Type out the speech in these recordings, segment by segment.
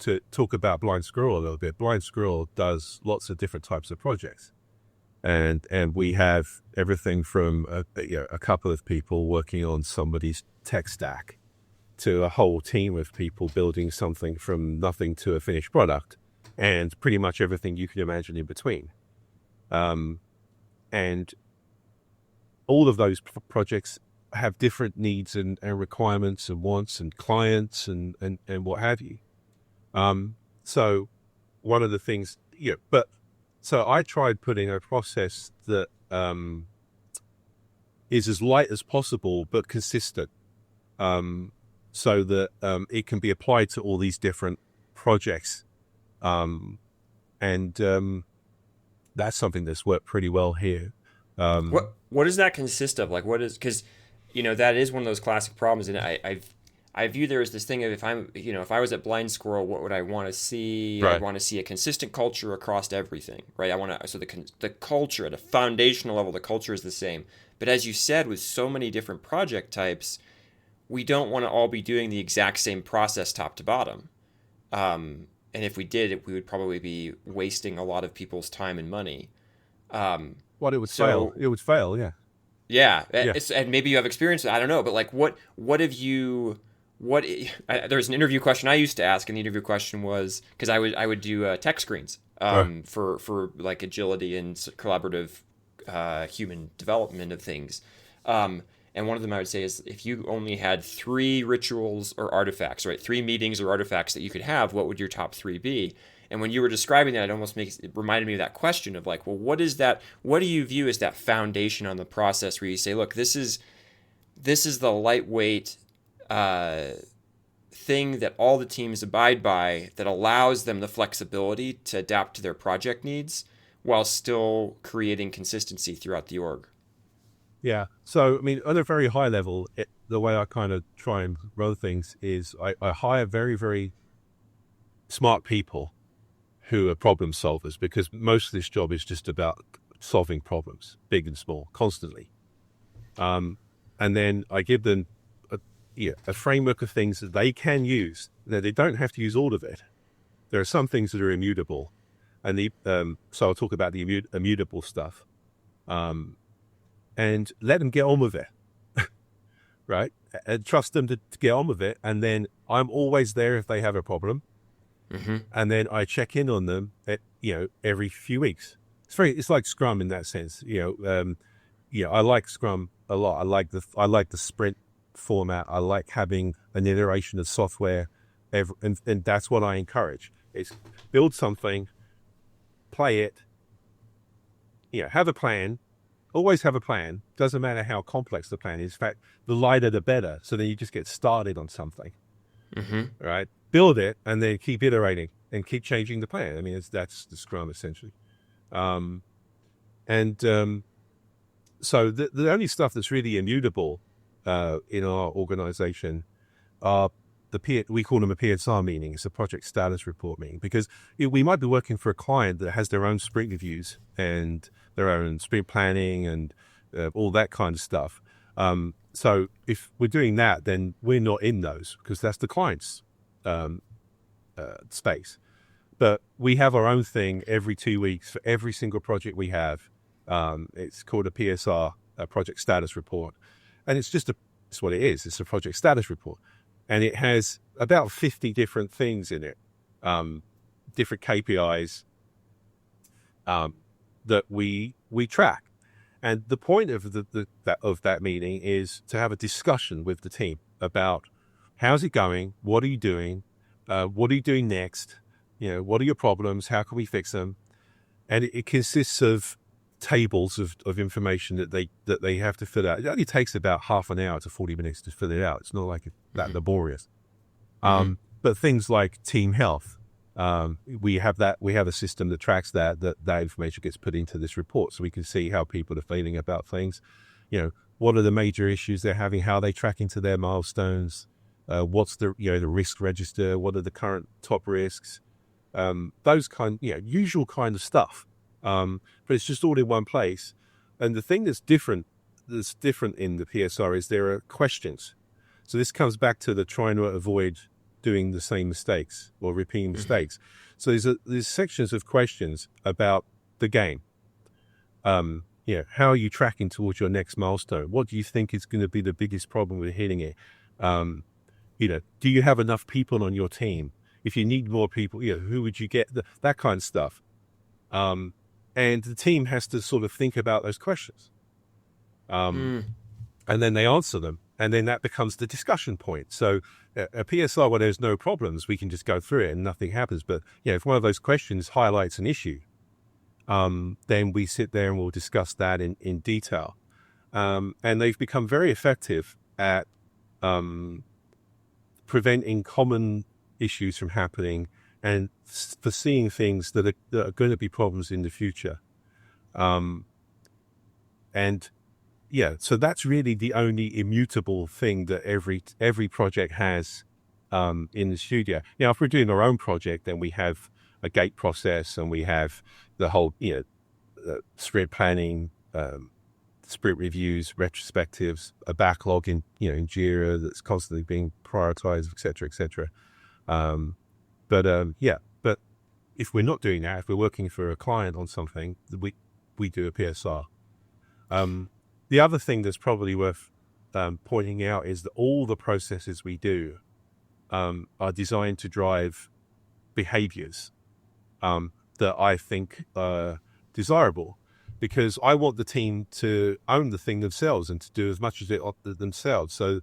to talk about Blind Squirrel a little bit, Blind Squirrel does lots of different types of projects. And we have everything from a couple of people working on somebody's tech stack to a whole team of people building something from nothing to a finished product, and pretty much everything you can imagine in between. And all of those projects have different needs and requirements and wants and clients and what have you. So one of the things, so I tried putting a process that is as light as possible but consistent, so that it can be applied to all these different projects. And that's something that's worked pretty well here. What does that consist of? Like, what is, because that is one of those classic problems, and I view there as this thing of, if I was at Blind Squirrel, what would I want to see? Right. I want to see a consistent culture across everything, right? So the culture at a foundational level, the culture is the same. But as you said, with so many different project types, we don't want to all be doing the exact same process top to bottom. And if we did, we would probably be wasting a lot of people's time and money. It would fail. It would fail, yeah. Yeah. Yeah. And maybe you have experience, I don't know, but like what have you, there's an interview question I used to ask, and the interview question was, because I would do tech screens for like agility and collaborative human development of things. And one of them I would say is, if you only had 3 rituals or artifacts, right? 3 meetings or artifacts that you could have, what would your top 3 be? And when you were describing that, it reminded me of that question of like, well, what is that? What do you view as that foundation on the process where you say, look, this is the lightweight thing that all the teams abide by, that allows them the flexibility to adapt to their project needs while still creating consistency throughout the org? Yeah. So, I mean, on a very high level, the way I kind of try and run things is I hire very, very smart people who are problem solvers, because most of this job is just about solving problems, big and small, constantly. And then I give them a framework of things that they can use. Now, they don't have to use all of it. There are some things that are immutable. And so I'll talk about the immutable stuff. And let them get on with it, right? And trust them to get on with it. And then I'm always there if they have a problem. Mm-hmm. And then I check in on them every few weeks. It's like Scrum in that sense. I like Scrum a lot. I like the sprint format. I like having an iteration of software, and that's what I encourage. Is build something, play it, have a plan. Always have a plan. Doesn't matter how complex the plan is. In fact, the lighter the better. So then you just get started on something, right? Build it and then keep iterating and keep changing the plan. I mean, that's the Scrum essentially. So the only stuff that's really immutable in our organization are we call them a PSR meeting. It's a project status report meeting, because we might be working for a client that has their own sprint reviews and their own sprint planning and all that kind of stuff. So if we're doing that, then we're not in those, because that's the client's space. But we have our own thing every 2 weeks for every single project we have. It's called a PSR, a project status report. And it's what it is. It's a project status report. And it has about 50 different things in it, different KPIs that we track. And the point of that meeting is to have a discussion with the team about how's it going, what are you doing, what are you doing next, what are your problems, how can we fix them. And it consists of tables of information that they have to fill out. It only takes about half an hour to 40 minutes to fill it out. It's not like that laborious. But things like team health, we have a system that tracks that information gets put into this report, so we can see how people are feeling about things. What are the major issues they're having, how they track into their milestones, what's the risk register, what are the current top risks, those usual kind of stuff. But it's just all in one place. And the thing that's different in the PSR is there are questions. So this comes back to the trying to avoid doing the same mistakes or repeating mistakes. So there's sections of questions about the game. How are you tracking towards your next milestone? What do you think is going to be the biggest problem with hitting it? Do you have enough people on your team? If you need more people, who would you get? That kind of stuff. And the team has to sort of think about those questions. And then they answer them. And then that becomes the discussion point. So a PSR where there's no problems, we can just go through it and nothing happens. But if one of those questions highlights an issue, then we sit there and we'll discuss that in detail. And they've become very effective at preventing common issues from happening and foreseeing things that are going to be problems in the future. So that's really the only immutable thing that every project has in the studio. If we're doing our own project, then we have a gate process and we have the whole, sprint planning, sprint reviews, retrospectives, a backlog in Jira that's constantly being prioritized, et cetera, et cetera. But if we're not doing that, if we're working for a client on something, we do a PSR. The other thing that's probably worth pointing out is that all the processes we do are designed to drive behaviors that I think are desirable, because I want the team to own the thing themselves and to do as much as it themselves. So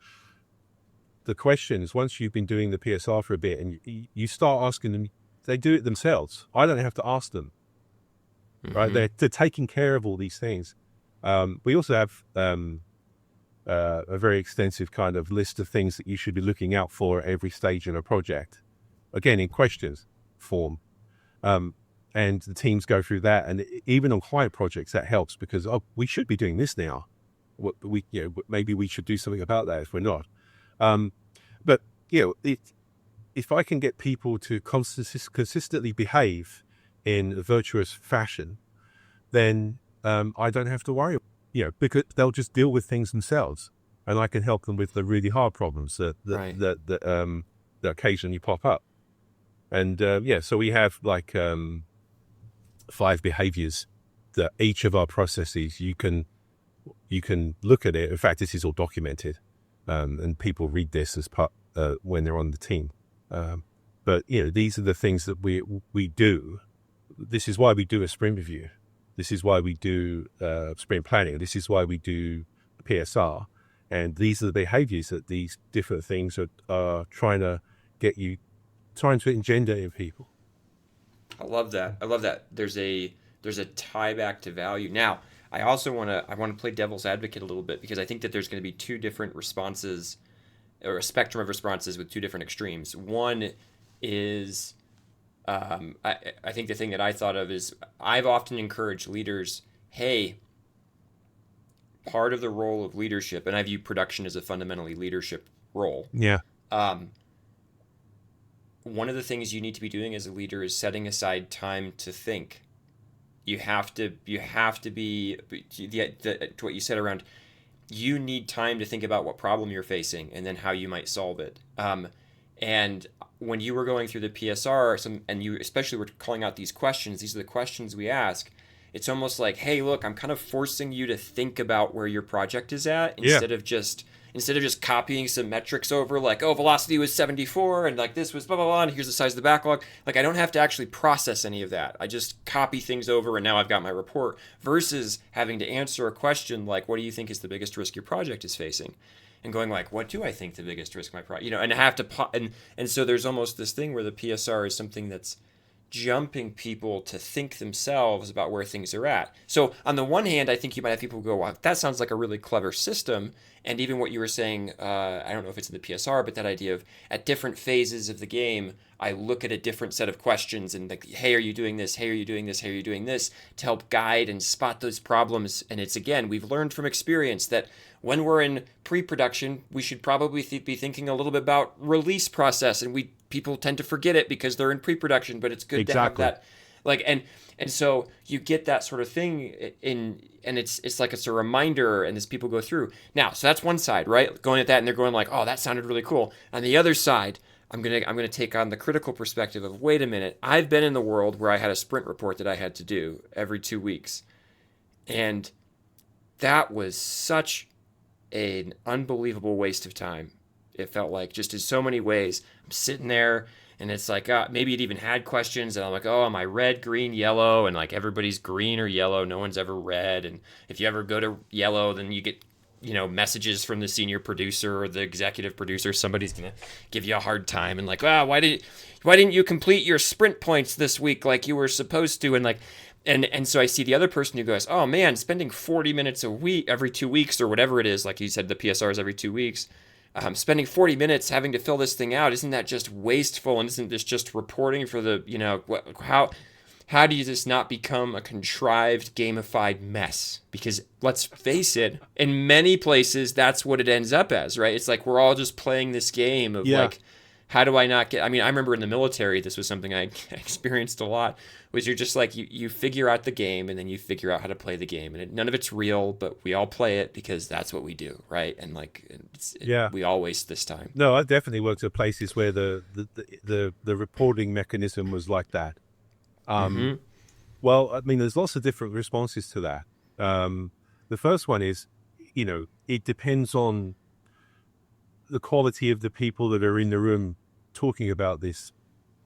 the question is, once you've been doing the PSR for a bit and you start asking them, they do it themselves. I don't have to ask them, right? They're taking care of all these things. We also have a very extensive kind of list of things that you should be looking out for at every stage in a project, again, in questions form. And the teams go through that. And even on client projects, that helps because, we should be doing this now. Maybe we should do something about that if we're not. But if I can get people to consistently behave in a virtuous fashion, then I don't have to worry, because they'll just deal with things themselves, and I can help them with the really hard problems that occasionally pop up. And so we have like 5 behaviors that each of our processes you can look at it. In fact, this is all documented, and people read this as part when they're on the team. But these are the things that we do. This is why we do a sprint review. This is why we do sprint planning. This is why we do PSR. And these are the behaviors that these different things are trying to engender in people. I love that. There's a tie back to value. Now, I also want to play devil's advocate a little bit, because I think that there's going to be 2 different responses, or a spectrum of responses with 2 different extremes. One is, I think the thing that I thought of is, I've often encouraged leaders, hey, part of the role of leadership, and I view production as a fundamentally leadership role. Yeah. One of the things you need to be doing as a leader is setting aside time to think. You have to be to what you said around, you need time to think about what problem you're facing and then how you might solve it. And when you were going through the PSR, and you especially were calling out these questions, these are the questions we ask. It's almost like, hey, look, I'm kind of forcing you to think about where your project is at instead of just copying some metrics over, like, oh, velocity was 74 and like this was blah, blah, blah, and here's the size of the backlog. Like, I don't have to actually process any of that. I just copy things over and now I've got my report, versus having to answer a question like, what do you think is the biggest risk your project is facing? And going like, what do I think the biggest risk my project, and I have to, and so there's almost this thing where the PSR is something that's jumping people to think themselves about where things are at. So on the one hand, I think you might have people go, wow, that sounds like a really clever system. And even what you were saying, I don't know if it's in the PSR, but that idea of at different phases of the game, I look at a different set of questions and like, hey, are you doing this? Hey, are you doing this? Hey, are you doing this? To help guide and spot those problems. And it's, again, we've learned from experience that when we're in pre-production, we should probably be thinking a little bit about release process, and people tend to forget it because they're in pre-production, but it's good to have that, like, and so you get that sort of thing in, and it's like it's a reminder, and as people go through now. So that's one side, right? Going at that, and they're going like, oh, that sounded really cool. On the other side, I'm gonna take on the critical perspective of, wait a minute, I've been in the world where I had a sprint report that I had to do every 2 weeks, and that was such an unbelievable waste of time. It felt like, just in so many ways. I'm sitting there, and it's like, maybe it even had questions, and I'm like, oh, am I red, green, yellow? And like, everybody's green or yellow. No one's ever red. And if you ever go to yellow, then you get, messages from the senior producer or the executive producer. Somebody's gonna give you a hard time, and like, why didn't you complete your sprint points this week like you were supposed to? And like, and so I see the other person who goes, oh man, spending 40 minutes a week every 2 weeks or whatever it is, like you said, the PSRs every 2 weeks. Spending 40 minutes having to fill this thing out, isn't that just wasteful? And isn't this just reporting for the, how do you just not become a contrived, gamified mess? Because let's face it, in many places, that's what it ends up as, right? It's like we're all just playing this game of like, how do I not get, I remember in the military, this was something I experienced a lot, was you're just like, you figure out the game, and then you figure out how to play the game. And none of it's real, but we all play it because that's what we do, right? And like, we all waste this time. No, I definitely worked at places where the reporting mechanism was like that. Well, there's lots of different responses to that. The first one is, it depends on the quality of the people that are in the room talking about this,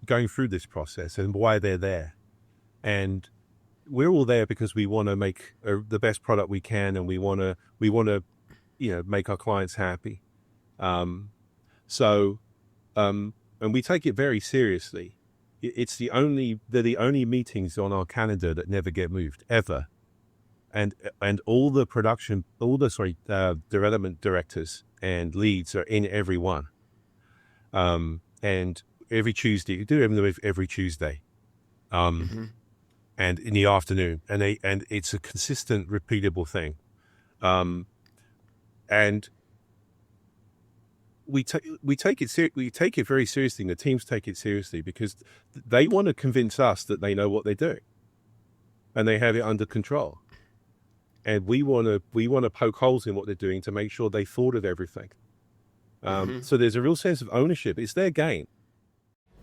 going through this process, and why they're there. And we're all there because we want to make the best product we can, and we want to make our clients happy. And we take it very seriously. They're the only meetings on our calendar that never get moved ever. And all the development directors and leads are in every one. And every Tuesday, you do them every Tuesday. And in the afternoon, and it's a consistent, repeatable thing. And we take it very seriously, and the teams take it seriously, because they want to convince us that they know what they're doing, and they have it under control. And we want to poke holes in what they're doing to make sure they thought of everything. So there's a real sense of ownership. It's their game.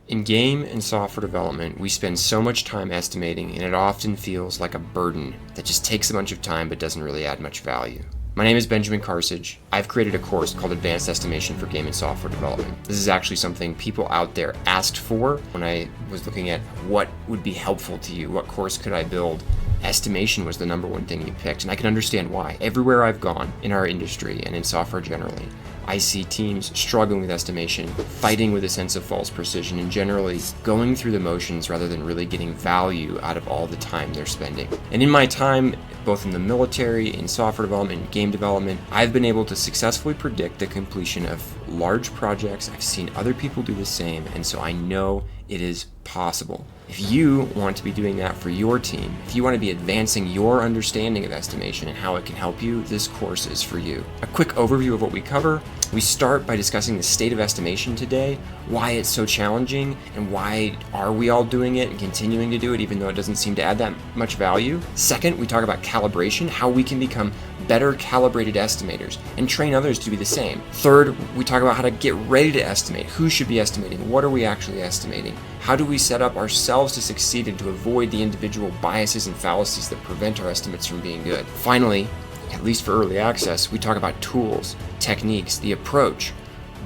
In game and software development, we spend so much time estimating, and it often feels like a burden that just takes a bunch of time but doesn't really add much value. My name is Benjamin Karsage. I've created a course called Advanced Estimation for Game and Software Development. This is actually something people out there asked for when I was looking at what would be helpful to you, what course could I build. Estimation was the number one thing you picked, and I can understand why. Everywhere I've gone in our industry and in software generally, I see teams struggling with estimation, fighting with a sense of false precision, and generally going through the motions rather than really getting value out of all the time they're spending. And in my time, both in the military, in software development, and game development, I've been able to successfully predict the completion of large projects. I've seen other people do the same, and so I know it is possible. If you want to be doing that for your team, if you want to be advancing your understanding of estimation and how it can help you, this course is for you. A quick overview of what we cover. We start by discussing the state of estimation today, why it's so challenging, and why are we all doing it and continuing to do it even though it doesn't seem to add that much value. Second, we talk about calibration, how we can become better calibrated estimators and train others to be the same. Third, we talk about how to get ready to estimate. Who should be estimating? What are we actually estimating? How do we set up ourselves to succeed and to avoid the individual biases and fallacies that prevent our estimates from being good? Finally, at least for early access, we talk about tools, techniques, the approach.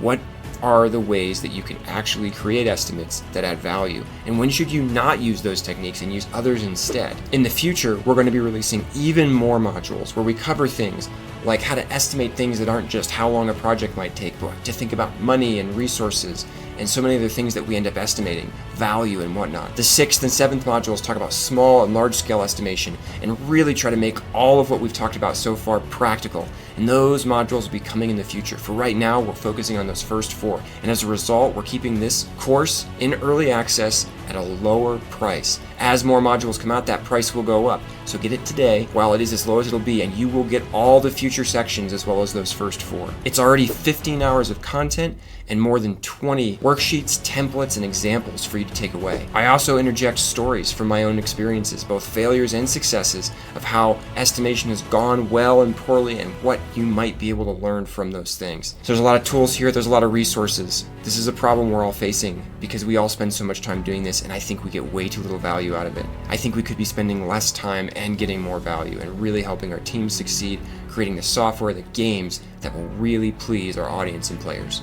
What are the ways that you can actually create estimates that add value? And when should you not use those techniques and use others instead? In the future, we're going to be releasing even more modules where we cover things like how to estimate things that aren't just how long a project might take, but to think about money and resources and so many other things that we end up estimating, value and whatnot. The 6th and 7th modules talk about small and large scale estimation and really try to make all of what we've talked about so far practical. And those modules will be coming in the future. For right now, we're focusing on those first 4. And as a result, we're keeping this course in early access at a lower price. As more modules come out, that price will go up. So get it today while it is as low as it'll be, and you will get all the future sections as well as those first 4. It's already 15 hours of content and more than 20 worksheets, templates, and examples for you to take away. I also interject stories from my own experiences, both failures and successes, of how estimation has gone well and poorly and what you might be able to learn from those things. So there's a lot of tools here, there's a lot of resources. This is a problem we're all facing because we all spend so much time doing this, and I think we get way too little value out of it. I think we could be spending less time and getting more value and really helping our teams succeed, creating the software, the games that will really please our audience and players.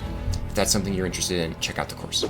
If that's something you're interested in, check out the course.